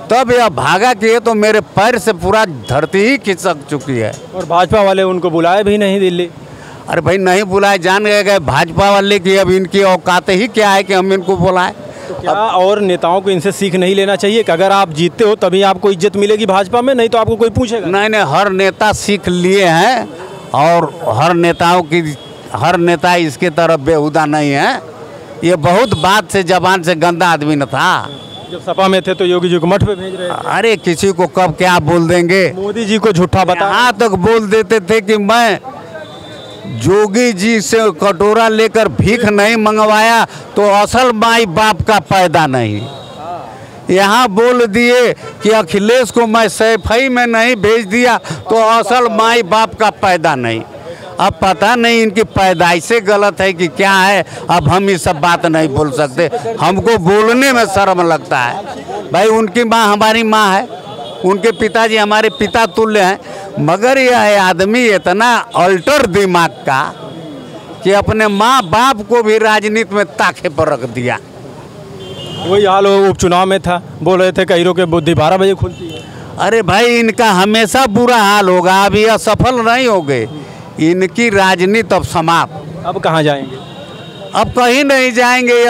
तब यह भागा कि ये तो मेरे पैर से पूरा धरती ही खिसक चुकी है। और भाजपा वाले उनको बुलाए भी नहीं दिल्ली। अरे भाई नहीं बुलाए, जान गए भाजपा वाले की अब इनकी औकात ही क्या है कि हम इनको बुलाएं। तो क्या और नेताओं को इनसे सीख नहीं लेना चाहिए कि अगर आप जीतते हो तभी आपको इज्जत मिलेगी भाजपा में, नहीं तो आपको कोई पूछेगा? नहीं, हर नेता सीख लिए हैं और हर नेता इसके तरफ बेहुदा नहीं है। ये बहुत बात से जबान से गंदा आदमी न था। जब सपा में थे तो योगी जी को मठ पे भेज रहे थे। अरे किसी को कब क्या बोल देंगे, मोदी जी को झूठा बता यहाँ तक बोल देते थे कि मैं जोगी जी से कटोरा लेकर भीख नहीं मंगवाया तो असल माई बाप का पैदा नहीं। यहाँ बोल दिए कि अखिलेश को मैं सैफई में नहीं भेज दिया तो असल माई बाप का पैदा नहीं। अब पता नहीं इनकी पैदाइश से गलत है कि क्या है। अब हम ये सब बात नहीं बोल सकते, हमको बोलने में शर्म लगता है। भाई उनकी माँ हमारी माँ है, उनके पिताजी हमारे पिता तुल्य हैं, मगर यह आदमी इतना अल्टर दिमाग का कि अपने माँ बाप को भी राजनीति में ताखे पर रख दिया। वही हाल उपचुनाव में था, बोल रहे थे कईरों के बुद्धि 12 बजे खुलती है। अरे भाई इनका हमेशा बुरा हाल होगा, अब यह सफल नहीं हो गए, इनकी राजनीति अब समाप्त। अब कहाँ जाएंगे? अब कहीं नहीं जाएंगे।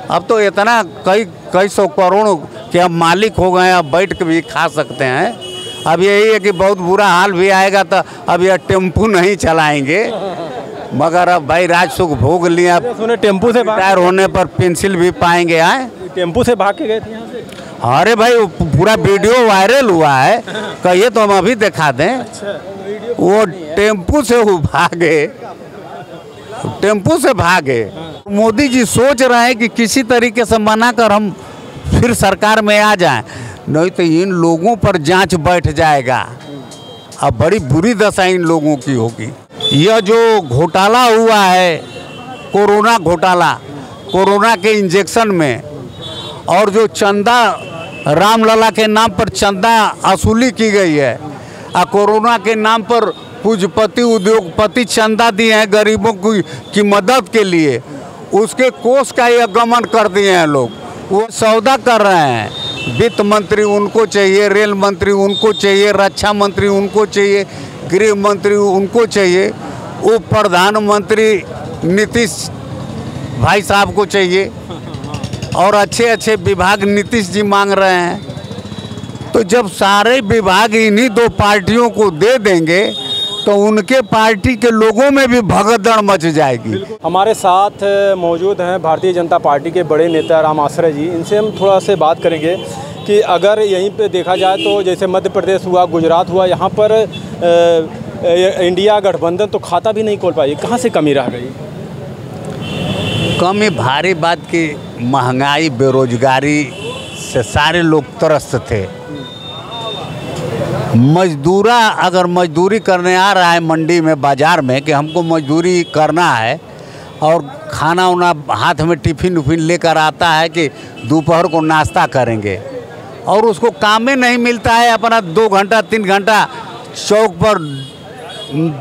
अब तो इतना कई सौ करोड़ के अब मालिक हो गए, अब बैठ के भी खा सकते हैं। अब यही है कि बहुत बुरा हाल भी आएगा तो अब यह टेम्पू नहीं चलाएंगे, मगर अब भाई राज सुख भोग लिया। सुने टेम्पू से रिटायर होने पर पेंसिल भी पाएंगे। आए टेम्पू से भाग के गए थे यहाँ से? अरे भाई वो पूरा वीडियो वायरल हुआ है, कहिए तो हम अभी दिखा दें। अच्छा, वो टेम्पू से भागे। मोदी जी सोच रहे हैं कि किसी तरीके से मना कर हम फिर सरकार में आ जाएं, नहीं तो इन लोगों पर जांच बैठ जाएगा। अब बड़ी बुरी दशा इन लोगों की होगी। यह जो घोटाला हुआ है, कोरोना घोटाला, कोरोना के इंजेक्शन में, और जो चंदा रामलला के नाम पर चंदा वसूली की गई है, कोरोना के नाम पर पूंजीपति उद्योगपति चंदा दिए हैं गरीबों की मदद के लिए, उसके कोष का यह गमन कर दिए हैं लोग। वो सौदा कर रहे हैं। वित्त मंत्री उनको चाहिए, रेल मंत्री उनको चाहिए, रक्षा मंत्री उनको चाहिए, गृह मंत्री उनको चाहिए, उप प्रधानमंत्री नीतीश भाई साहब को चाहिए, और अच्छे विभाग नीतीश जी मांग रहे हैं। तो जब सारे विभाग इन्हीं दो पार्टियों को दे देंगे तो उनके पार्टी के लोगों में भी भगदड़ मच जाएगी। हमारे साथ मौजूद हैं भारतीय जनता पार्टी के बड़े नेता राम आश्रय जी। इनसे हम थोड़ा से बात करेंगे कि अगर यहीं पे देखा जाए तो जैसे मध्य प्रदेश हुआ, गुजरात हुआ, यहाँ पर इंडिया गठबंधन तो खाता भी नहीं खोल पाई। कहाँ से कमी रह गई? कमी भारी बात की महंगाई, बेरोजगारी से सारे लोग त्रस्त थे। मजदूरा अगर मजदूरी करने आ रहा है मंडी में, बाज़ार में, कि हमको मजदूरी करना है और खाना उना हाथ में टिफ़िन उफिन लेकर आता है कि दोपहर को नाश्ता करेंगे, और उसको काम में नहीं मिलता है। अपना 2 घंटा 3 घंटा चौक पर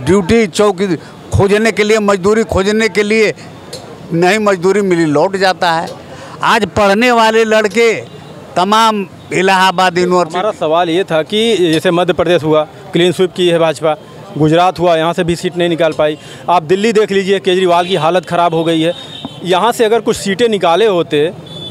ड्यूटी चौकी खोजने के लिए, मजदूरी खोजने के लिए नहीं मजदूरी मिली, लौट जाता है। आज पढ़ने वाले लड़के तमाम इलाहाबाद यूनिवर्सिटी। हमारा सवाल ये था कि जैसे मध्य प्रदेश हुआ, क्लीन स्वीप की है भाजपा, गुजरात हुआ, यहाँ से भी सीट नहीं निकाल पाई। आप दिल्ली देख लीजिए, केजरीवाल की हालत ख़राब हो गई है। यहाँ से अगर कुछ सीटें निकाले होते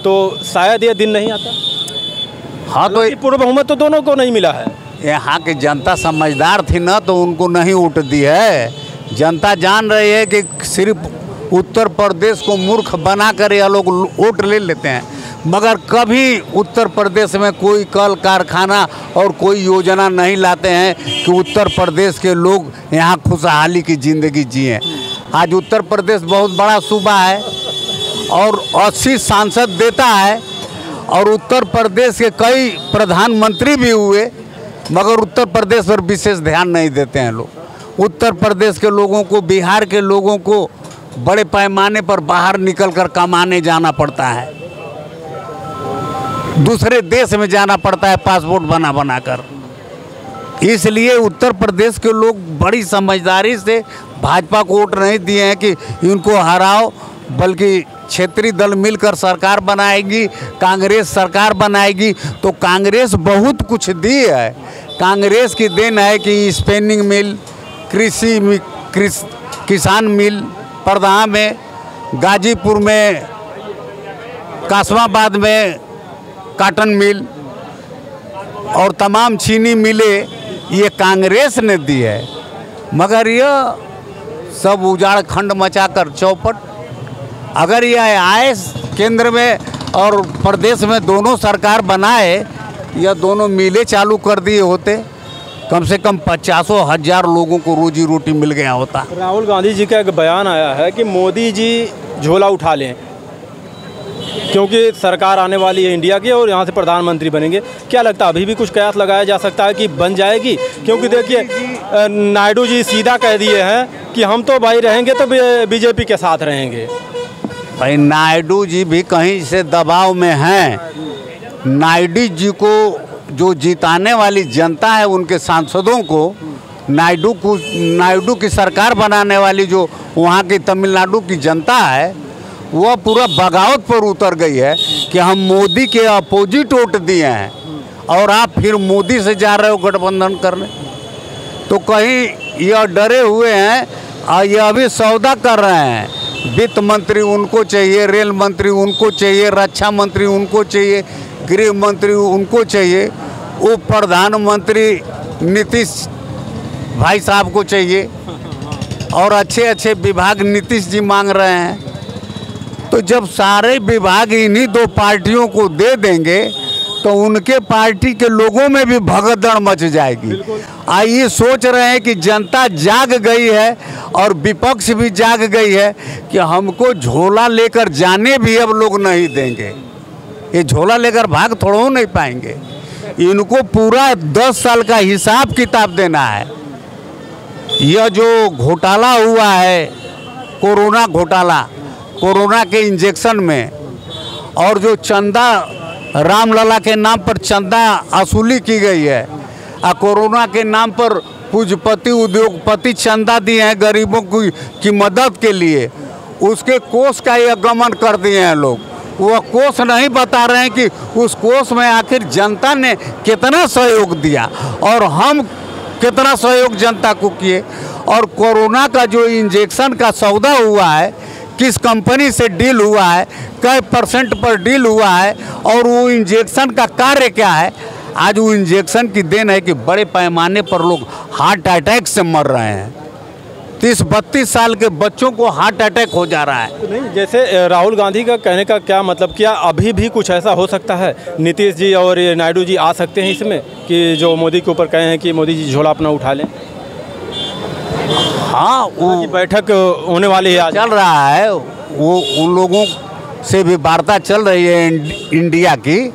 तो शायद ये दिन नहीं आता। हाँ, तो पूर्ण बहुमत तो दोनों को नहीं मिला है। यहाँ की जनता समझदार थी ना, तो उनको नहीं वोट दी है। जनता जान रही है कि सिर्फ उत्तर प्रदेश को मूर्ख बनाकर यह लोग वोट ले लेते हैं, मगर कभी उत्तर प्रदेश में कोई कल कारखाना और कोई योजना नहीं लाते हैं कि उत्तर प्रदेश के लोग यहाँ खुशहाली की ज़िंदगी जिएं। आज उत्तर प्रदेश बहुत बड़ा सूबा है और 80 सांसद देता है, और उत्तर प्रदेश के कई प्रधानमंत्री भी हुए, मगर उत्तर प्रदेश पर विशेष ध्यान नहीं देते हैं लोग। उत्तर प्रदेश के लोगों को, बिहार के लोगों को बड़े पैमाने पर बाहर निकलकर कमाने जाना पड़ता है, दूसरे देश में जाना पड़ता है पासपोर्ट बना कर। इसलिए उत्तर प्रदेश के लोग बड़ी समझदारी से भाजपा को वोट नहीं दिए हैं कि इनको हराओ, बल्कि क्षेत्रीय दल मिलकर सरकार बनाएगी, कांग्रेस सरकार बनाएगी, तो कांग्रेस बहुत कुछ दी है। कांग्रेस की देन है कि स्पिनिंग मिल, किसान मिल परदहा में, गाजीपुर में, कासमाबाद में काटन मिल और तमाम चीनी मिले ये कांग्रेस ने दी है। मगर यह सब उजाड़ खंड मचाकर चौपट, अगर यह आए केंद्र में और प्रदेश में दोनों सरकार बनाए या दोनों मिले चालू कर दिए होते, कम से कम 50,000 लोगों को रोजी रोटी मिल गया होता। राहुल गांधी जी का एक बयान आया है कि मोदी जी झोला उठा लें क्योंकि सरकार आने वाली है इंडिया की और यहाँ से प्रधानमंत्री बनेंगे। क्या लगता है अभी भी कुछ कयास लगाया जा सकता है कि बन जाएगी? क्योंकि देखिए नायडू जी सीधा कह दिए हैं कि हम तो भाई रहेंगे तो बीजेपी के साथ रहेंगे। भाई नायडू जी भी कहीं से दबाव में हैं। नायडू जी को जो जिताने वाली जनता है, उनके सांसदों को, नायडू की सरकार बनाने वाली जो वहाँ की तमिलनाडु की जनता है, वह पूरा बगावत पर उतर गई है कि हम मोदी के अपोजिट वोट दिए हैं और आप फिर मोदी से जा रहे हो गठबंधन करने। तो कहीं यह डरे हुए हैं और यह अभी सौदा कर रहे हैं। वित्त मंत्री उनको चाहिए, रेल मंत्री उनको चाहिए, रक्षा मंत्री उनको चाहिए, गृह मंत्री उनको चाहिए, उप प्रधानमंत्री नीतीश भाई साहब को चाहिए और अच्छे अच्छे विभाग नीतीश जी मांग रहे हैं। तो जब सारे विभाग इन्हीं दो पार्टियों को दे देंगे तो उनके पार्टी के लोगों में भी भगदड़ मच जाएगी। ये सोच रहे हैं कि जनता जाग गई है और विपक्ष भी जाग गई है कि हमको झोला लेकर जाने भी अब लोग नहीं देंगे। ये झोला लेकर भाग थोड़ा नहीं पाएंगे। इनको पूरा 10 साल का हिसाब किताब देना है। यह जो घोटाला हुआ है, कोरोना घोटाला, कोरोना के इंजेक्शन में, और जो चंदा रामलला के नाम पर चंदा वसूली की गई है, कोरोना के नाम पर पूंजीपति उद्योगपति चंदा दिए हैं गरीबों की मदद के लिए, उसके कोष का यह गमन कर दिए हैं लोग। वह कोष नहीं बता रहे हैं कि उस कोष में आखिर जनता ने कितना सहयोग दिया और हम कितना सहयोग जनता को किए। और कोरोना का जो इंजेक्शन का सौदा हुआ है, किस कंपनी से डील हुआ है, कै % पर डील हुआ है और वो इंजेक्शन का कार्य क्या है। आज वो इंजेक्शन की देन है कि बड़े पैमाने पर लोग हार्ट अटैक से मर रहे हैं। 30-32 साल के बच्चों को हार्ट अटैक हो जा रहा है। तो नहीं, जैसे राहुल गांधी का कहने का क्या मतलब, क्या अभी भी कुछ ऐसा हो सकता है? नीतीश जी और नायडू जी आ सकते हैं इसमें कि जो मोदी के ऊपर कहे हैं कि मोदी जी झोला अपना उठा लें? हाँ, वो बैठक होने वाली है, आज चल रहा है। वो उन लोगों से भी वार्ता चल रही है इंडिया की,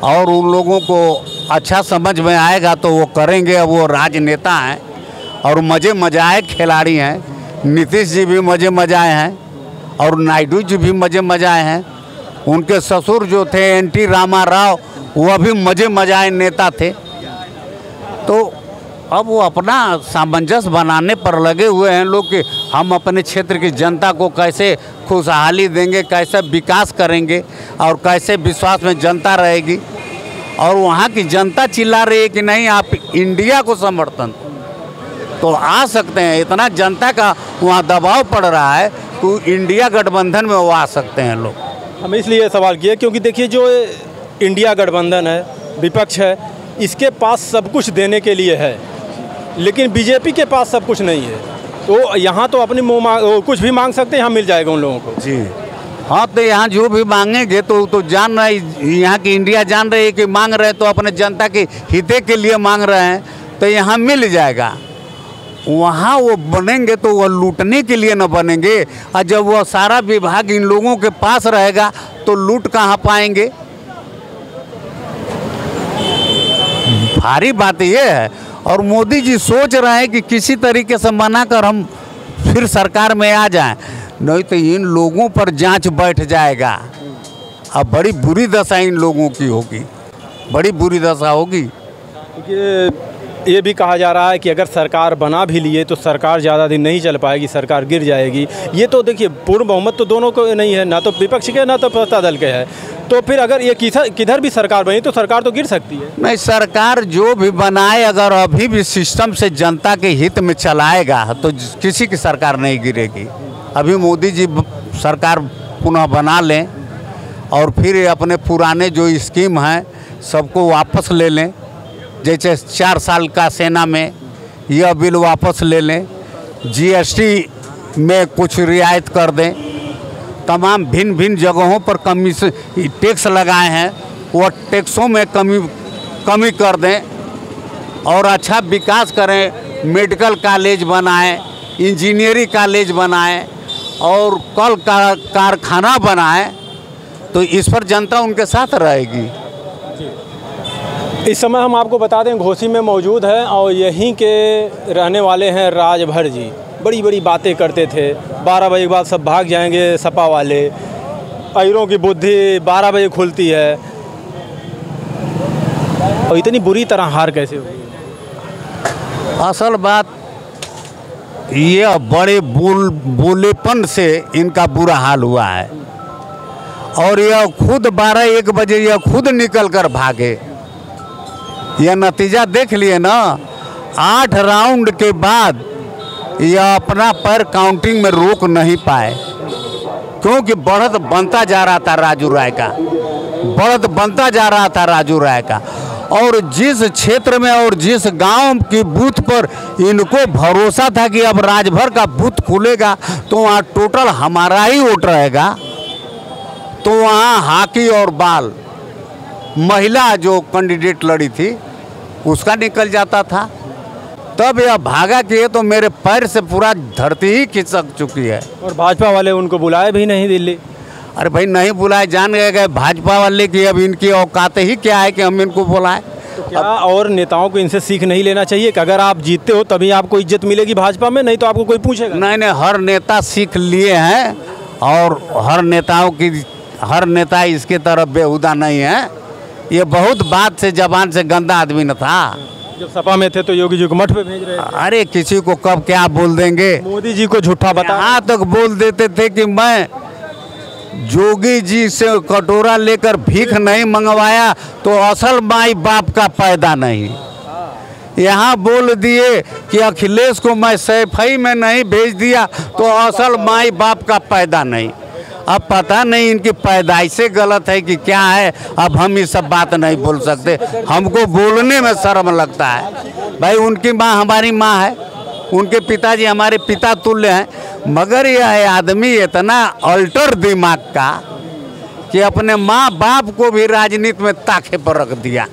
और उन लोगों को अच्छा समझ में आएगा तो वो करेंगे। वो राजनेता हैं और मज़े मजाए खिलाड़ी हैं। नीतीश जी भी मज़े मजाए हैं और नायडू जी भी मज़े मजाए हैं। उनके ससुर जो थे NT रामा राव, वह भी मज़े मजाए नेता थे। तो अब वो अपना सामंजस्य बनाने पर लगे हुए हैं लोग कि हम अपने क्षेत्र की जनता को कैसे खुशहाली देंगे, कैसे विकास करेंगे और कैसे विश्वास में जनता रहेगी। और वहाँ की जनता चिल्ला रही है कि नहीं, आप इंडिया को समर्थन तो आ सकते हैं। इतना जनता का वहाँ दबाव पड़ रहा है तो इंडिया गठबंधन में वो आ सकते हैं लोग। हम इसलिए सवाल किया क्योंकि देखिए जो इंडिया गठबंधन है, विपक्ष है, इसके पास सब कुछ देने के लिए है, लेकिन बीजेपी के पास सब कुछ नहीं है। तो यहाँ तो अपनी कुछ भी मांग सकते हैं, यहाँ मिल जाएगा उन लोगों को। जी हाँ, तो यहाँ जो भी मांगेंगे तो जान रहे, यहाँ की इंडिया जान रही है कि मांग रहे तो अपने जनता के हित के लिए मांग रहे हैं, तो यहाँ मिल जाएगा। वहाँ वो बनेंगे तो वह लूटने के लिए न बनेंगे, और जब वह सारा विभाग इन लोगों के पास रहेगा तो लूट कहाँ पाएंगे। भारी बात यह है। और मोदी जी सोच रहे हैं कि किसी तरीके से मना कर हम फिर सरकार में आ जाएं, नहीं तो इन लोगों पर जांच बैठ जाएगा। अब बड़ी बुरी दशा इन लोगों की होगी, बड़ी बुरी दशा होगी। ये भी कहा जा रहा है कि अगर सरकार बना भी लिए तो सरकार ज़्यादा दिन नहीं चल पाएगी, सरकार गिर जाएगी। ये तो देखिए पूर्ण बहुमत तो दोनों को नहीं है, ना तो विपक्ष के ना तो सत्ता दल के है। तो फिर अगर ये किधर भी सरकार बनी तो सरकार तो गिर सकती है। नहीं, सरकार जो भी बनाए अगर अभी भी सिस्टम से जनता के हित में चलाएगा तो किसी की सरकार नहीं गिरेगी। अभी मोदी जी सरकार पुनः बना लें और फिर अपने पुराने जो स्कीम हैं सबको वापस ले लें, जैसे 4 साल का सेना में यह बिल वापस ले लें, जीएसटी में कुछ रियायत कर दें, तमाम भिन्न भिन्न जगहों पर कमीशन टैक्स लगाए हैं वो टैक्सों में कमी कर दें और अच्छा विकास करें, मेडिकल कॉलेज बनाएं, इंजीनियरिंग कॉलेज बनाएं और कल कारखाना बनाएं, तो इस पर जनता उनके साथ रहेगी। इस समय हम आपको बता दें घोसी में मौजूद है और यहीं के रहने वाले हैं राजभर जी। बड़ी बड़ी बातें करते थे, 12 बजे के बाद सब भाग जाएंगे सपा वाले, अयरों की बुद्धि 12 बजे खुलती है, और इतनी बुरी तरह हार कैसे हुई? असल बात ये बड़े बोलेपन से इनका बुरा हाल हुआ है और यह खुद 12-1 बजे यह खुद निकल कर भागे। यह नतीजा देख लिए ना, 8 राउंड के बाद यह अपना पैर काउंटिंग में रोक नहीं पाए, क्योंकि बढ़त बनता जा रहा था राजू राय का, बढ़त बनता जा रहा था राजू राय का। और जिस क्षेत्र में और जिस गांव की बूथ पर इनको भरोसा था कि अब राजभर का बूथ खुलेगा तो वहाँ टोटल हमारा ही वोट रहेगा, तो वहाँ हाकी और बाल महिला जो कैंडिडेट लड़ी थी उसका निकल जाता था। तब यह भागा कि ये तो मेरे पैर से पूरा धरती ही खिसक चुकी है। और भाजपा वाले उनको बुलाए भी नहीं दिल्ली। अरे भाई नहीं बुलाए, जान गए भाजपा वाले की अब इनकी औकात ही क्या है कि हम इनको बुलाएं। तो क्या और नेताओं को इनसे सीख नहीं लेना चाहिए कि अगर आप जीतते हो तभी आपको इज्जत मिलेगी भाजपा में, नहीं तो आपको कोई पूछेगा? नहीं, हर नेता सीख लिए हैं और हर नेता इसके तरफ बेहुदा नहीं है। ये बहुत बात से जबान से गंदा आदमी न था। जब सपा में थे तो योगी जी को मठ पे भेज रहे थे। अरे किसी को कब क्या बोल देंगे, मोदी जी को झूठा बता यहाँ तक बोल देते थे कि मैं जोगी जी से कटोरा लेकर भीख नहीं मंगवाया तो असल माई बाप का पैदा नहीं। यहाँ बोल दिए कि अखिलेश को मैं सैफई में नहीं भेज दिया तो असल माई बाप का पैदा नहीं। अब पता नहीं इनकी पैदाइशे गलत है कि क्या है, अब हम ये सब बात नहीं बोल सकते, हमको बोलने में शर्म लगता है। भाई उनकी माँ हमारी माँ है, उनके पिताजी हमारे पिता तुल्य हैं, मगर यह आदमी इतना अल्टर दिमाग का कि अपने माँ बाप को भी राजनीति में ताखे पर रख दिया।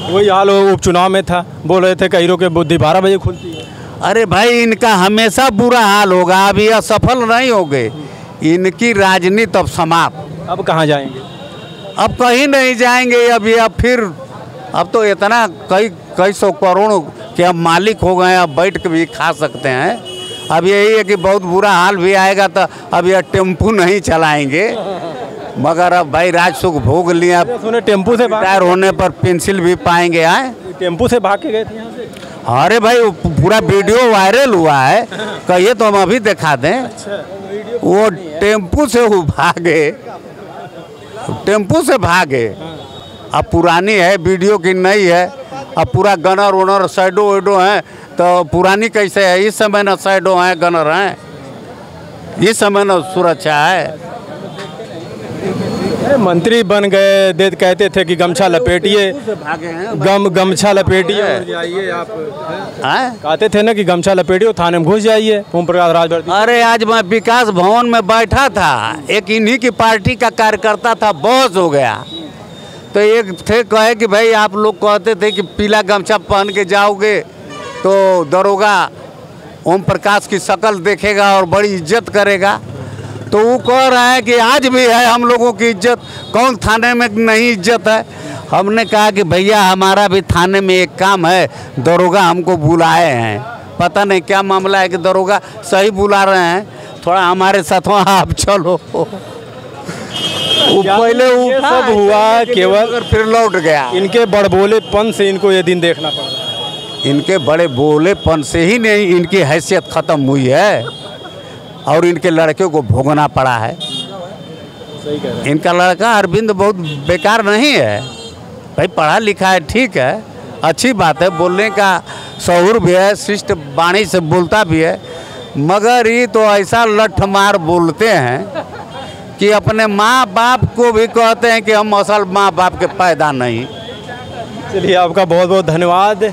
वही हाल उपचुनाव में था, बोल रहे थे कईरों के बुद्धि 12 बजे खुलती है। अरे भाई इनका हमेशा बुरा हाल होगा, अब यह सफल नहीं हो गए, इनकी राजनीति अब समाप्त। अब कहाँ जाएंगे? अब कहीं नहीं जाएंगे। अब तो इतना कई सौ करोड़ के अब मालिक हो गए, अब बैठ के भी खा सकते हैं। अब यही है कि बहुत बुरा हाल भी आएगा तो अब यह टेम्पू नहीं चलाएंगे, मगर अब भाई राज सुख भोग लिया। सुने टेम्पू से रिटायर होने पर पेंसिल भी पाएंगे। आए टेम्पू से भाग के गए थे यहाँ से? अरे भाई वो पूरा वीडियो वायरल हुआ है, कहिए तो हम अभी दिखा दें। अच्छा, वो टेम्पू से वो भागे, टेम्पू से भागे। अब पुरानी है वीडियो की नहीं है, अब पूरा गनर वनर साइडो वाइडो हैं, तो पुरानी कैसे है? इस समय न साइडो हैं, गनर हैं, इस समय न सुरक्षा है। मंत्री बन गए, कहते थे कि गमछा लपेटिए, गमछा लपेटिए जाइए आप, कहते थे ना कि गमछा लपेटिए थाने में घुस जाइए। ओम प्रकाश राजभर। अरे आज मैं विकास भवन में बैठा था, एक इन्हीं की पार्टी का कार्यकर्ता था, बॉस हो गया, तो एक थे कहे कि भाई आप लोग कहते थे कि पीला गमछा पहन के जाओगे तो दरोगा ओम प्रकाश की शक्ल देखेगा और बड़ी इज्जत करेगा। तो वो कह रहे हैं कि आज भी है हम लोगों की इज्जत, कौन थाने में नहीं इज्जत है। हमने कहा कि भैया हमारा भी थाने में एक काम है, दरोगा हमको बुलाए हैं, पता नहीं क्या मामला है कि दरोगा सही बुला रहे हैं, थोड़ा हमारे साथ आप चलो। पहले ये सब हुआ केवल फिर लौट गया। इनके बड़बोलेपन से इनको ये दिन देखना पड़ रहा है। इनके बड़े बोलेपन से ही नहीं इनकी हैसियत ख़त्म हुई है और इनके लड़के को भोगना पड़ा है। सही कह रहे हैं। इनका लड़का अरविंद बहुत बेकार नहीं है भाई, पढ़ा लिखा है, ठीक है, अच्छी बात है, बोलने का शऊर भी है, शिष्ट वाणी से बोलता भी है, मगर ये तो ऐसा लठ मार बोलते हैं कि अपने माँ बाप को भी कहते हैं कि हम असल माँ बाप के पैदा नहीं। चलिए आपका बहुत बहुत धन्यवाद।